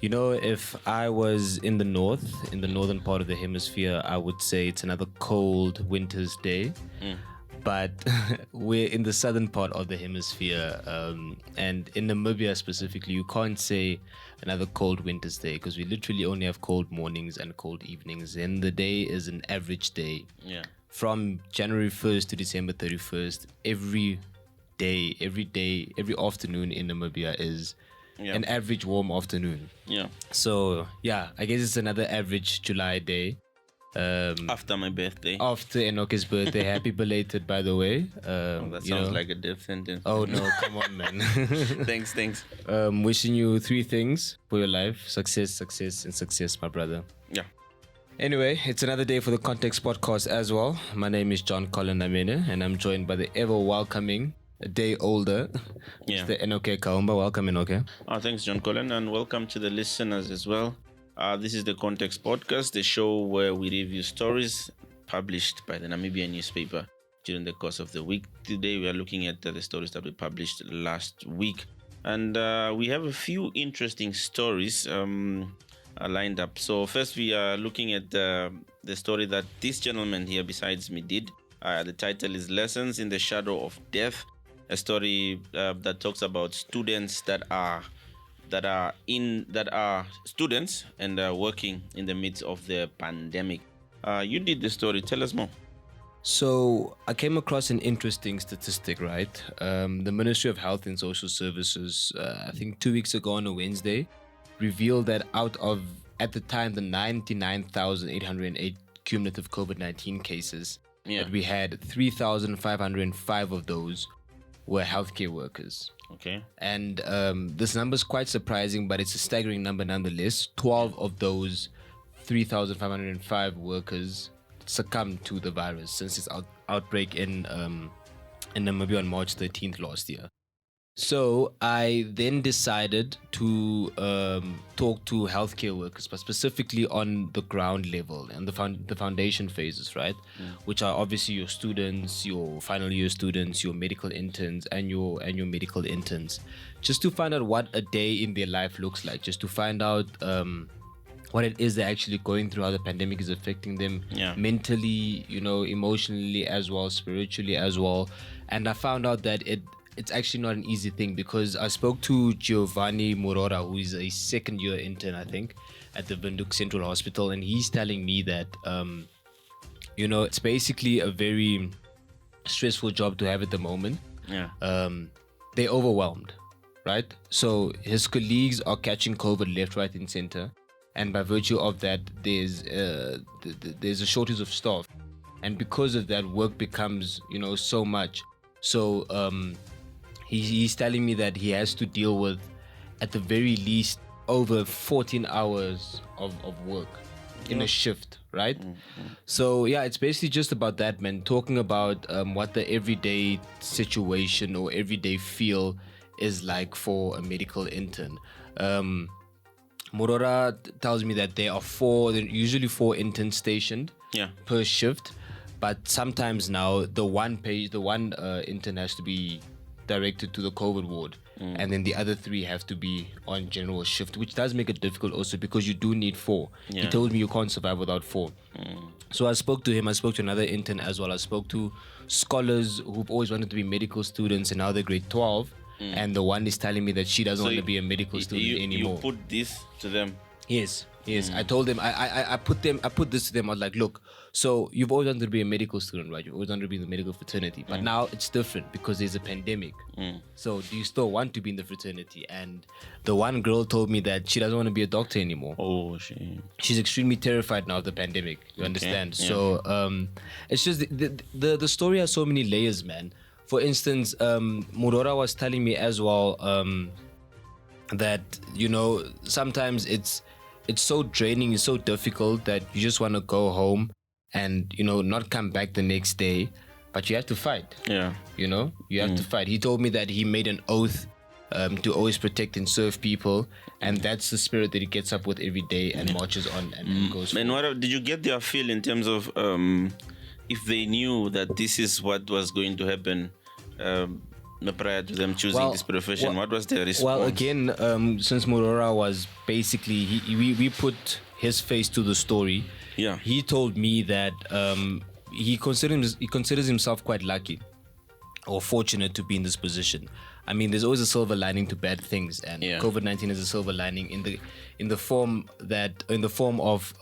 You know, if I was in the northern part of the hemisphere, I would say it's another cold winter's day. But we're in the southern part of the hemisphere, and in Namibia specifically, you can't say another cold winter's day because we literally only have cold mornings and cold evenings, and the day is an average day. Yeah. From January 1st to December 31st, every afternoon in Namibia is an average warm afternoon. Yeah. So, yeah, I guess it's another average July day. After my birthday. After Enoke's birthday. Happy belated, by the way. That sounds like a death sentence. Oh, no, come on, man. Thanks. Wishing you 3 things for your life. Success, and success, my brother. Yeah. Anyway, it's another day for the Context Podcast as well. My name is John-Colin Namene, and I'm joined by the ever-welcoming, a day older, Mr. Enoke Kaumba. Welcome, Enoke. Thanks, John-Colin, and welcome to the listeners as well. This is the Context Podcast, the show where we review stories published by the Namibian newspaper during the course of the week. Today, we are looking at the stories that we published last week. And we have a few interesting stories lined up. So first, we are looking at the story that this gentleman here besides me did. The title is Lessons in the Shadow of Death, a story that talks about students that are students and working in the midst of the pandemic. You did the story. Tell us more. So I came across an interesting statistic, right? The Ministry of Health and Social Services, I think 2 weeks ago on a Wednesday, revealed that out of, at the time, the 99,808 cumulative COVID-19 cases, that we had 3,505 of those were healthcare workers. Okay. And this number is quite surprising, but it's a staggering number nonetheless. 12 of those 3,505 workers succumbed to the virus since its outbreak in Namibia on March 13th last year. So I then decided to talk to healthcare workers, but specifically on the ground level and the foundation phases, right? Which are obviously your students, your final year students, your medical interns, and your medical interns, just to find out what a day in their life looks like, just to find out what it is they're actually going through, how the pandemic is affecting them mentally, emotionally as well, spiritually as well. And I found out that it's actually not an easy thing, because I spoke to Giovanni Morora, who is a second year intern, I think, at the Windhoek Central Hospital, and he's telling me that it's basically a very stressful job to have at the moment. They're overwhelmed, right? So his colleagues are catching COVID left, right, and center, and by virtue of that, there's a shortage of staff, and because of that, work becomes so much. So he's telling me that he has to deal with, at the very least, over 14 hours of work in a shift, right? So yeah, it's basically just about that, man. Talking about what the everyday situation or everyday feel is like for a medical intern. Morora tells me that there are usually 4 interns stationed per shift, but sometimes now the one intern has to be directed to the COVID ward, and then the other 3 have to be on general shift, which does make it difficult also, because you do need 4. He told me you can't survive without 4. So I spoke to him, I spoke to another intern as well, I spoke to scholars who've always wanted to be medical students, and now they're grade 12, and the one is telling me that she doesn't want to be a medical student anymore. You put this to them? Yes. I told them, I put this to them. I was like, look, so you've always wanted to be a medical student, right? You've always wanted to be in the medical fraternity, but now it's different because there's a pandemic. So do you still want to be in the fraternity? And the one girl told me that she doesn't want to be a doctor anymore. Oh, shame. She's extremely terrified now of the pandemic. You understand? So it's just the story has so many layers, man. For instance, Murora was telling me as well that sometimes it's so draining, it's so difficult that you just want to go home and not come back the next day, but you have to fight. You have to fight. He told me that he made an oath to always protect and serve people, and that's the spirit that he gets up with every day and marches on and goes and what did you get their feel in terms of if they knew that this is what was going to happen, prior to them choosing this profession? What was their response? Well, again, since Murora was basically, we put his face to the story. Yeah. He told me that he considers himself quite lucky or fortunate to be in this position. I mean, there's always a silver lining to bad things, and COVID-19 is a silver lining in the form of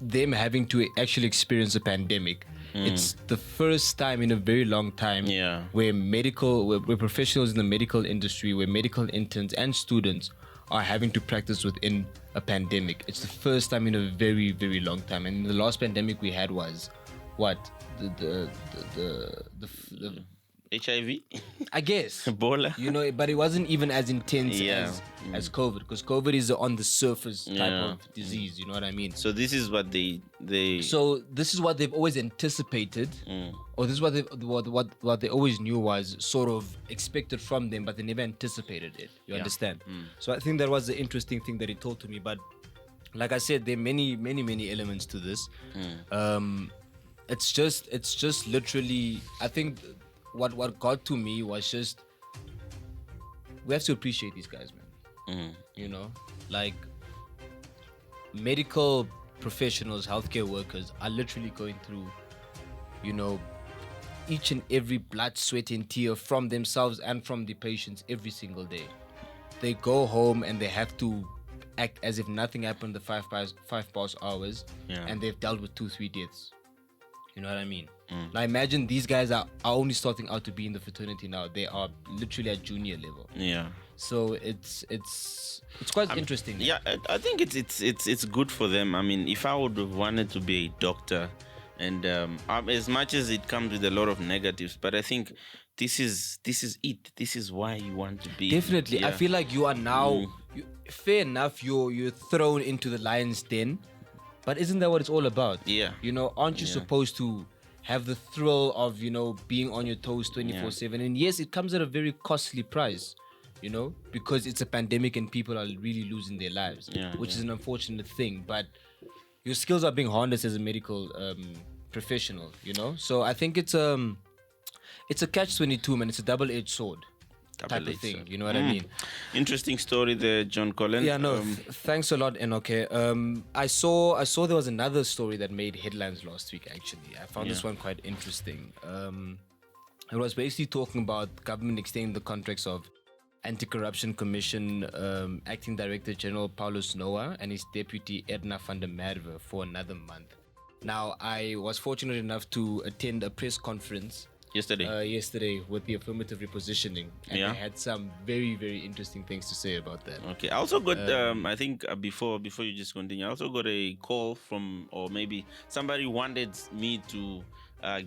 them having to actually experience a pandemic. It's the first time in a very long time where professionals in the medical industry, where medical interns and students are having to practice within a pandemic. It's the first time in a very, very long time. And the last pandemic we had was what? The HIV? I guess. Ebola? But it wasn't even as intense as COVID, because COVID is on the surface type of disease, you know what I mean? So this is what So this is what they've always anticipated, or this is what they always knew was sort of expected from them, but they never anticipated it. You understand? So I think that was the interesting thing that he told to me. But like I said, there are many, many, many elements to this. It's just literally, I think what got to me was just, we have to appreciate these guys, man. Like medical professionals, healthcare workers are literally going through, each and every blood, sweat and tear from themselves and from the patients every single day. They go home and they have to act as if nothing happened the 5 past hours, and they've dealt with 2-3 deaths. You know what I mean? Now imagine these guys are only starting out to be in the fraternity now. They are literally at junior level. Yeah. So it's quite interesting. Yeah, I think it's good for them. I mean, if I would have wanted to be a doctor, and as much as it comes with a lot of negatives, but I think this is it. This is why you want to be. Definitely. Yeah. I feel like you are now, fair enough, you're thrown into the lion's den. But isn't that what it's all about? Yeah. Aren't you supposed to have the thrill of, being on your toes 24/7? And yes, it comes at a very costly price, because it's a pandemic and people are really losing their lives, which is an unfortunate thing. But your skills are being harnessed as a medical professional, So I think it's a catch-22, man. It's a double-edged sword. Type of thing, you know what I mean? Interesting story there, John-Colin. Yeah, no, thanks a lot, Enoke. I saw there was another story that made headlines last week, actually. I found this one quite interesting. It was basically talking about government extending the contracts of Anti-Corruption Commission Acting Director General Paulus Noah and his deputy Edna van der Merwe for another month. Now, I was fortunate enough to attend a press conference yesterday with the affirmative repositioning, and I had some very, very interesting things to say about that. Okay, I also got I think before you just continue, I also got a call from, or maybe somebody wanted me to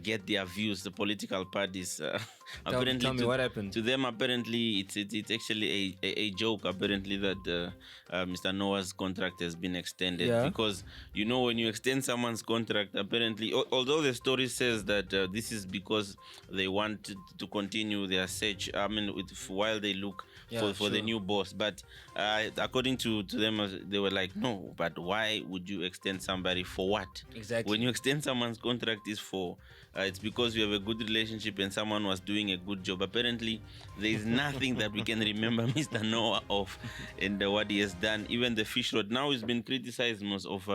get their views, the political parties. Apparently, tell me what happened. To them, apparently, it's actually a joke. Apparently, that Mr. Noah's contract has been extended because when you extend someone's contract, apparently, although the story says that this is because they want to continue their search. I mean, while they look for the new boss, but according to them, they were like, no, but why would you extend somebody for what? Exactly. When you extend someone's contract, is for it's because you have a good relationship and someone was doing a good job. Apparently, there is nothing that we can remember Mr. Noah of and what he has done. Even the fish rod now has been criticized most of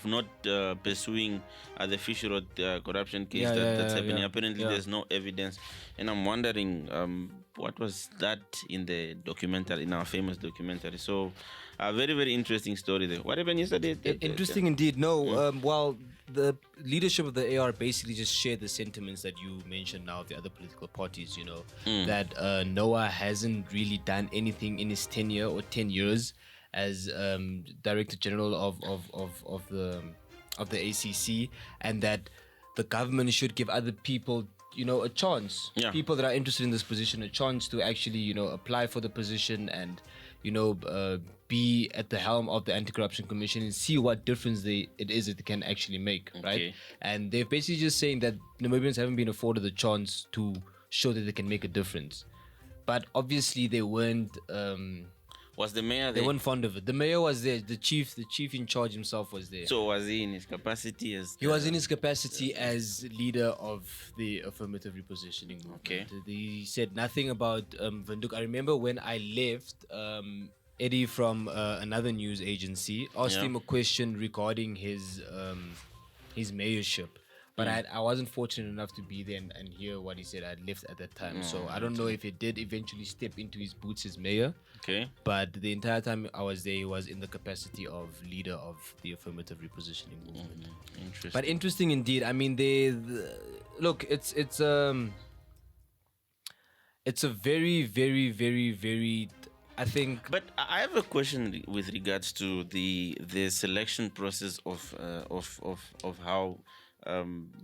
not pursuing the fish rod corruption case that's happening. Apparently, there's no evidence, and I'm wondering what was that in the documentary, in our famous documentary. So, a very, very interesting story there. What happened yesterday? Interesting indeed. No, well, the leadership of the AR basically just shared the sentiments that you mentioned now of the other political parties, that Noah hasn't really done anything in his tenure or 10 years as Director General of the ACC, and that the government should give other people a chance, people that are interested in this position, a chance to actually apply for the position and be at the helm of the Anti-Corruption Commission and see what difference it is that they can actually make, right? And they're basically just saying that Namibians haven't been afforded the chance to show that they can make a difference. But obviously they weren't Was the mayor They there? weren't fond of it. The mayor was there. The chief in charge himself was there. So was he in his capacity as? He was in his capacity as leader of the affirmative repositioning movement. Okay. He said nothing about Windhoek. I remember when I left, Eddie from another news agency asked him a question regarding his mayorship. But I wasn't fortunate enough to be there and hear what he said. I left at that time. So I don't know if he did eventually step into his boots as mayor. Okay. But the entire time I was there, he was in the capacity of leader of the affirmative repositioning movement. Interesting. But interesting indeed. I mean, look, it's a very, very, very, very, I think. But I have a question with regards to the selection process of how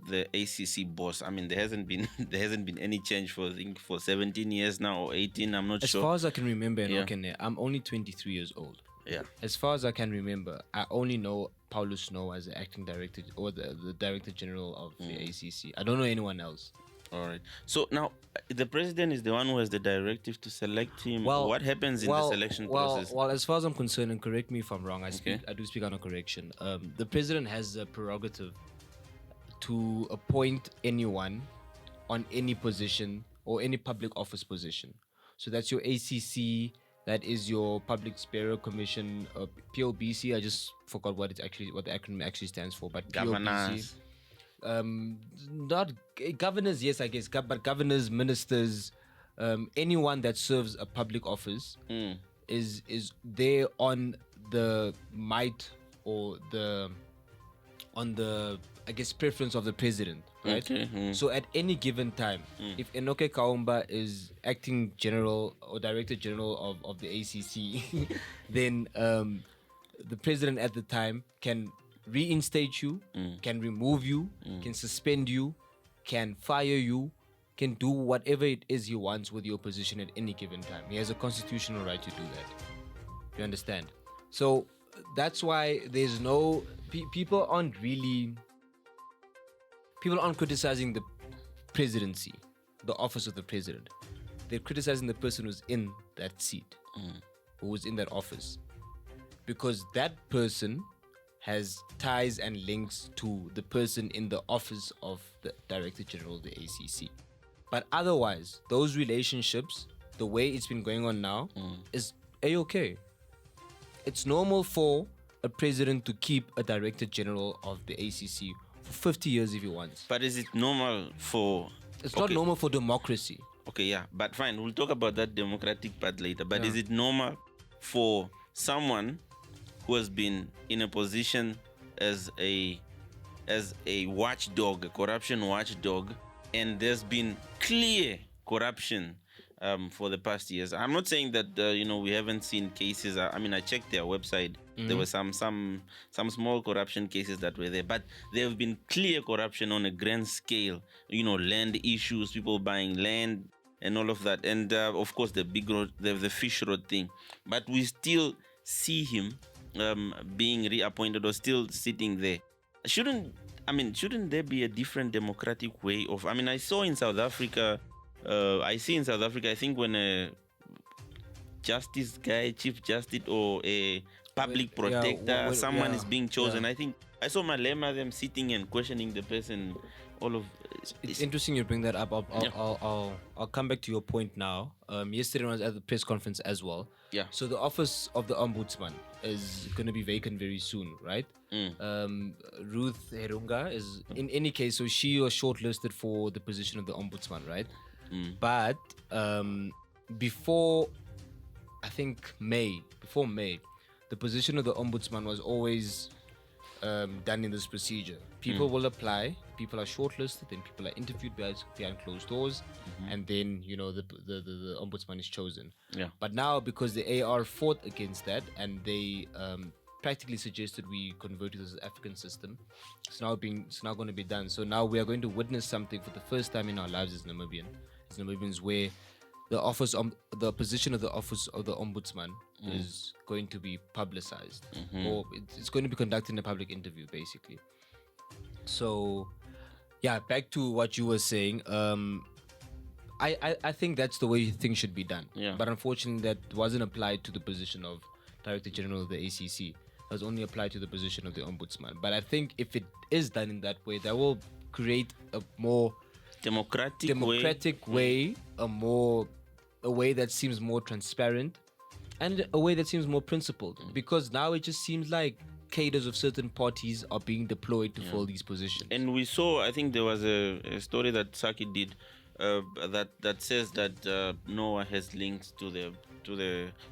the ACC boss. I mean, there hasn't been any change for, I think, for 17 years now or 18. I'm not As sure. far as I can remember, Enoke, I'm only 23 years old. Yeah. As far as I can remember, I only know Paulus Noah as the acting director or the director general of the ACC. I don't know anyone else. All right. So now the president is the one who has the directive to select him. Well, what happens in the selection process? Well, as far as I'm concerned, and correct me if I'm wrong, I do speak under correction. The president has the prerogative to appoint anyone on any position or any public office position. So that's your ACC, that is your Public Sparrow Commission, POBC. I just forgot what the acronym actually stands for, but Governors. POBC. Not governors, yes, I guess, but governors, ministers, anyone that serves a public office is there on the might or on the, I guess, preference of the president, right? Okay. So at any given time, if Enoke Kaumba is acting general or director general of the ACC, then the president at the time can reinstate you, can remove you, can suspend you, can fire you, can do whatever it is he wants with your position at any given time. He has a constitutional right to do that. You understand? So that's why there's no people aren't criticizing the presidency, the office of the president. They're criticizing the person who's in that seat, who was in that office, because that person has ties and links to the person in the office of the director general of the ACC. But otherwise, those relationships, the way it's been going on now, is A-okay. It's normal for a president to keep a director general of the ACC for 50 years if he wants. But is it normal for... It's not normal for democracy. Okay, yeah. But fine, we'll talk about that democratic part later. But is it normal for someone who has been in a position as a watchdog, a corruption watchdog, and there's been clear corruption for the past years? I'm not saying that we haven't seen cases. I mean, I checked their website. There were some small corruption cases that were there, but there have been clear corruption on a grand scale. Land issues, people buying land, and all of that, and of course the big road, the fish road thing. But we still see him being reappointed or still sitting there. Shouldn't there be a different democratic way of? I mean, I see in South Africa, I think when a justice guy, chief justice, or a public protector, someone is being chosen. I think I saw Malema them sitting and questioning the person. It's interesting you bring that up. I'll come back to your point now. Yesterday I was at the press conference as well. Yeah. So the office of the ombudsman is going to be vacant very soon, right? Ruth Herunga is in any case. So she was shortlisted for the position of the ombudsman, right? But before May, the position of the ombudsman was always done in this procedure. People will apply, people are shortlisted, then people are interviewed behind closed doors, and then the ombudsman is chosen. Yeah. But now, because the AR fought against that and they practically suggested we convert to this African system, it's now going to be done. So now we are going to witness something for the first time in our lives as Namibians, where the position of the office of the ombudsman is going to be publicized, or it's going to be conducted in a public interview, basically. So, yeah, back to what you were saying. I think that's the way things should be done. Yeah. But unfortunately, that wasn't applied to the position of Director General of the ACC. It was only applied to the position of the Ombudsman. But I think if it is done in that way, that will create a more democratic way, a way that seems more transparent, and a way that seems more principled. Because now it just seems like cadres of certain parties are being deployed to fill these positions. And we saw, I think there was a story that Saki did that says that Noah has links to the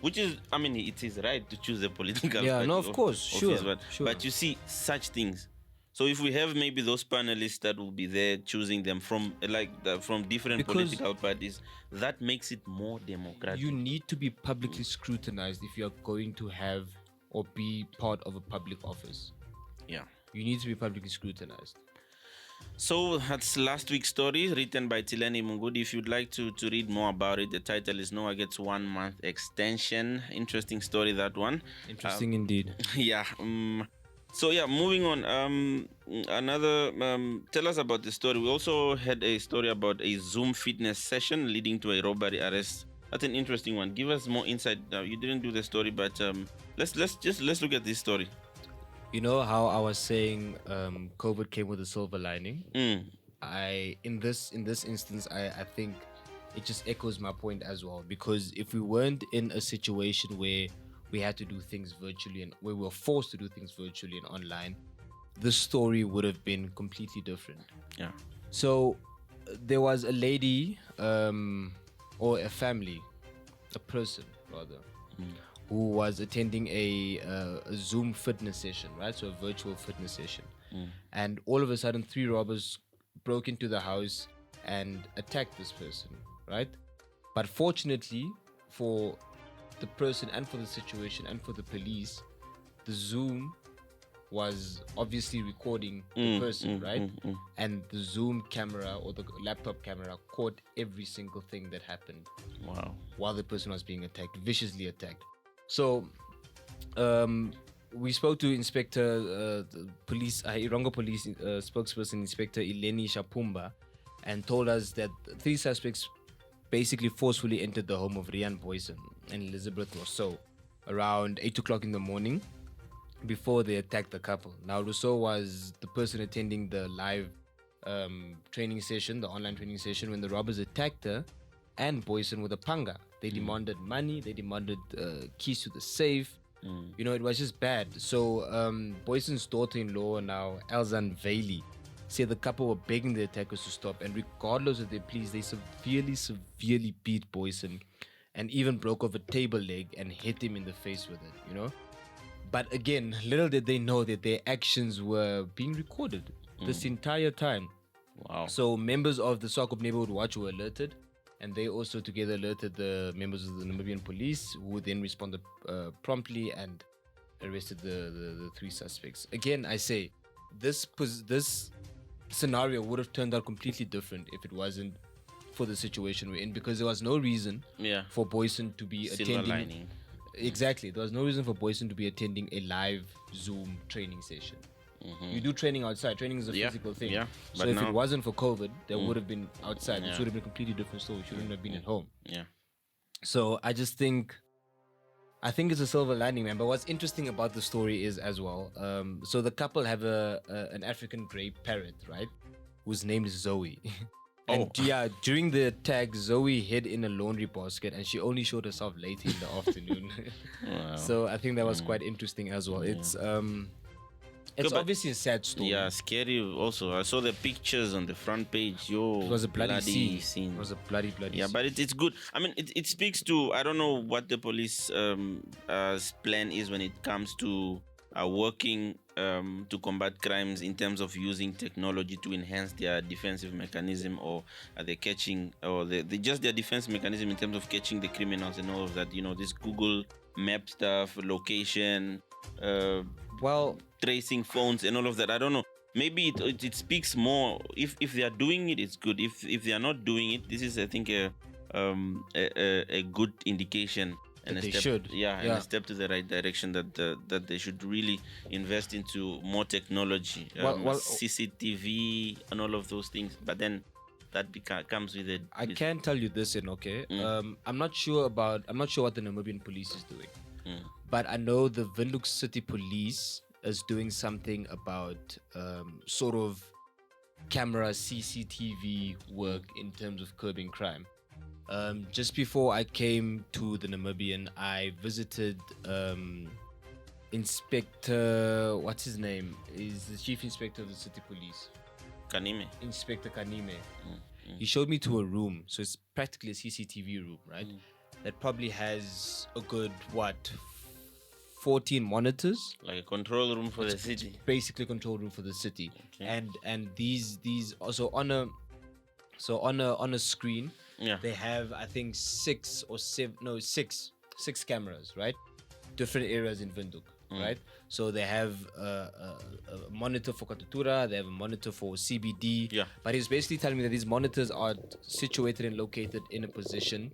which is, I mean, it is right to choose a political party. No, of course, sure. But you see such things. So if we have maybe those panelists that will be there choosing them from from different political parties, that makes it more democratic. You need to be publicly scrutinized if you're going to have or be part of a public office. Yeah. You need to be publicly scrutinized. So that's last week's story written by Tilani Mungudi. If you'd like to read more about it, the title is Noah Gets 1 Month Extension. Interesting story, that one. Interesting indeed. Yeah. So yeah, moving on. Tell us about the story. We also had a story about a Zoom fitness session leading to a robbery arrest. That's an interesting one. Give us more insight. You didn't do the story, but let's look at this story. You know how I was saying COVID came with a silver lining? In this instance, I think it just echoes my point as well. Because if we weren't in a situation where we had to do things virtually and where we were forced to do things virtually and online, this story would have been completely different. Yeah. So there was a lady or a family, a person rather, who was attending a Zoom fitness session, right? So a virtual fitness session. And all of a sudden, 3 robbers broke into the house and attacked this person, right? But fortunately for the person and for the situation and for the police, the Zoom was obviously recording the person, right? And the Zoom camera or the laptop camera caught every single thing that happened. Wow. While the person was being attacked, viciously attacked. So, we spoke to Inspector Police, Irongo Police spokesperson Inspector Ileni Shapumba, and told us that 3 suspects basically forcefully entered the home of Rian Boyson and Elizabeth Rousseau around 8 o'clock in the morning before they attacked the couple. Now, Rousseau was the person attending the live training session, the online training session, when the robbers attacked her and Boyson with a panga. They demanded money, they demanded keys to the safe. You know, it was just bad. So Boyson's daughter-in-law now, Elzan Vailey, said the couple were begging the attackers to stop, and regardless of their pleas, they severely beat Boyson and even broke off a table leg and hit him in the face with it, you know. But again, little did they know that their actions were being recorded this entire time. Wow. So members of the Swakop Neighborhood Watch were alerted, and they also together alerted the members of the Namibian police, who then responded promptly and arrested the 3 suspects. Again, I say, this scenario would have turned out completely different if it wasn't for the situation we're in, because there was no reason for Boyson to be Silver attending. lining. Exactly. There was no reason for Boyson to be attending a live Zoom training session. You do training outside. Training is a physical thing. Yeah. So if it wasn't for COVID, they would have been outside. It would have been a completely different story. It shouldn't have been at home. Yeah. So I think it's a silver lining, man. But what's interesting about the story is as well, so the couple have an African grey parrot, right? Whose name is Zoe. And during the attack, Zoe hid in a laundry basket and she only showed herself late in the afternoon. Wow. So I think that was quite interesting as well. It's obviously a sad story. Yeah, scary also. I saw the pictures on the front page. It was a bloody scene. It was a bloody yeah, scene. but it's good. I mean, it speaks to, I don't know what the police plan is when it comes to working to combat crimes in terms of using technology to enhance their defensive mechanism, or the catching, or just their defense mechanism in terms of catching the criminals and all of that. You know, this Google map stuff, location, tracing phones and all of that. I don't know. Maybe it speaks more. If they are doing it, it's good. If they are not doing it, this is, I think, a good indication. And they should. And a step to the right direction, that they should really invest into more technology, CCTV and all of those things. But then that comes with it. I can tell you this, Enoke. I'm not sure what the Namibian police is doing, but I know the Windhoek City Police is doing something about sort of camera CCTV work in terms of curbing crime. Just before I came to the Namibian, I visited Inspector, what's his name? He's the chief inspector of the city police. Kanime. Inspector Kanime. He showed me to a room. So it's practically a CCTV room, right? That probably has a good, 14 monitors? Like a control room for the city. Basically control room for the city. Okay. And these also on a screen, they have, I think, six cameras, right? Different areas in Windhoek, right? So they have a monitor for Katutura, they have a monitor for CBD. Yeah. But he's basically telling me that these monitors are situated and located in a position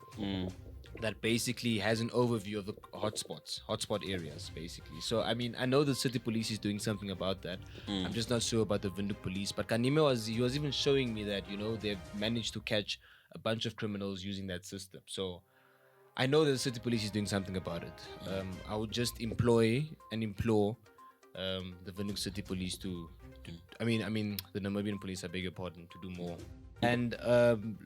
that basically has an overview of the hotspot areas, basically. So, I mean, I know the city police is doing something about that. I'm just not sure about the Windhoek police. But Kanime was even showing me that, they've managed to catch a bunch of criminals using that system. So, I know that the city police is doing something about it. I would just implore the Windhoek City Police to the Namibian police, I beg your pardon, to do more. And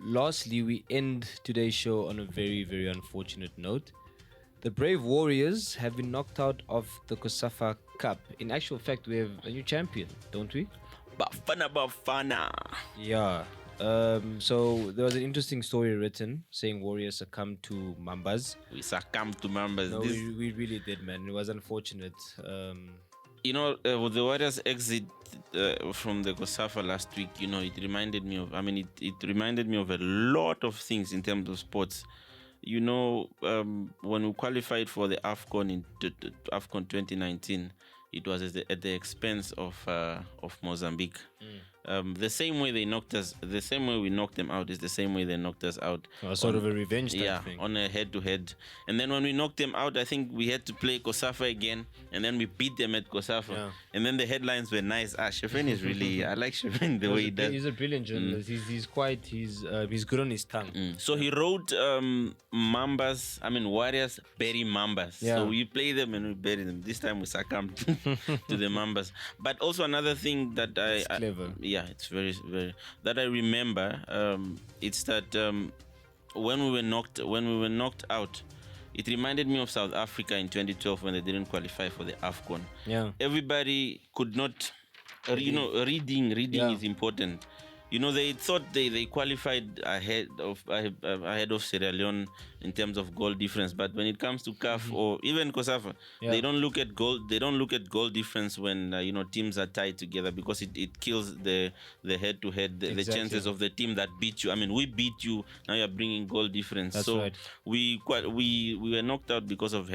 lastly, we end today's show on a very, very unfortunate note. The Brave Warriors have been knocked out of the Cosafa Cup. In actual fact, we have a new champion, don't we? Bafana. Yeah. So there was an interesting story written saying Warriors succumbed to Mambas. We succumbed to Mambas. No, we really did, man. It was unfortunate. With the Warriors exit from the Cosafa last week, it reminded me of. It reminded me of a lot of things in terms of sports. When we qualified for the AFCON in AFCON 2019, it was at the expense of Mozambique. The same way we knocked them out is the same way they knocked us out. Sort of a revenge type thing. On a head-to-head. And then when we knocked them out, I think we had to play Cosafa again, and then we beat them at Cosafa. Yeah. And then the headlines were nice. Shefen is really, I like Shefen the way he does. He's a brilliant journalist. He's good on his tongue. So he wrote Mambas, Warriors bury Mambas. Yeah. So we play them and we bury them. This time we succumbed to the Mambas. But also another thing that it's clever. Yeah, it's very, very that I remember. It's that when we were knocked out, it reminded me of South Africa in 2012 when they didn't qualify for the AFCON. Yeah, everybody could not. Reading is important. They thought they qualified ahead of Sierra Leone in terms of goal difference, but when it comes to CAF or even Cosafa, they don't look at goal. They don't look at goal difference when teams are tied together, because it kills the head-to-head, the chances of the team that beat you. We beat you, now you're bringing goal difference. That's so right. we were knocked out because of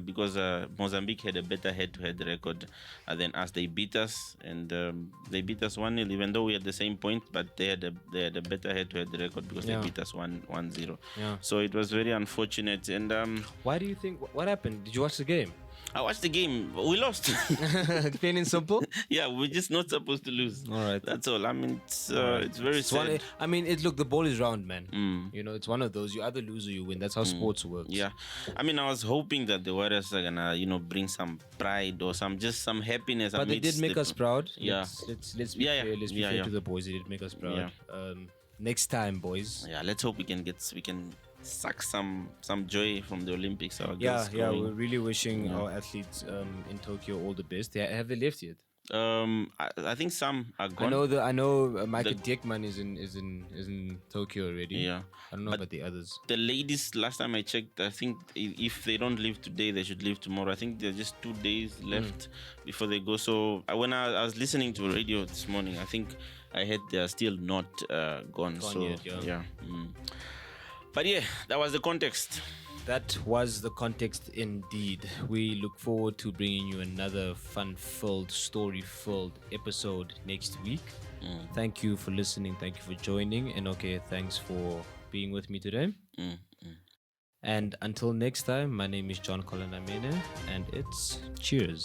because Mozambique had a better head-to-head record than us. They beat us, and they beat us 1-0, even though we had the same point, but they had a better head-to-head record because they beat us 1-0. Yeah. So it was very unfortunate. And why do you think? What happened? Did you watch the game? I watched the game. We lost. Plain and simple. Yeah, we're just not supposed to lose. All right. That's all. It's very sad. Look, the ball is round, man. It's one of those. You either lose or you win. That's how sports works. Yeah. I was hoping that the Warriors are gonna, bring some pride or some happiness. But they did make us proud. Yeah. Let's be fair. Let's be fair to the boys. They did make us proud. Yeah. Next time, boys. Yeah. Let's hope we can suck some joy from the Olympics. We're really wishing our athletes in Tokyo all the best. Have they left yet? I think some are gone. I know Michael Diekman is in Tokyo already. Yeah, I don't know about the others. The ladies, last time I checked, I think if they don't leave today, they should leave tomorrow. I think there's just 2 days left before they go. So when I was listening to radio this morning, I think I heard they are still not gone. So yet, yeah. But yeah, that was the context. That was the context indeed. We look forward to bringing you another fun-filled, story-filled episode next week. Thank you for listening. Thank you for joining. And thanks for being with me today. And until next time, my name is John-Colin Namene, and it's cheers.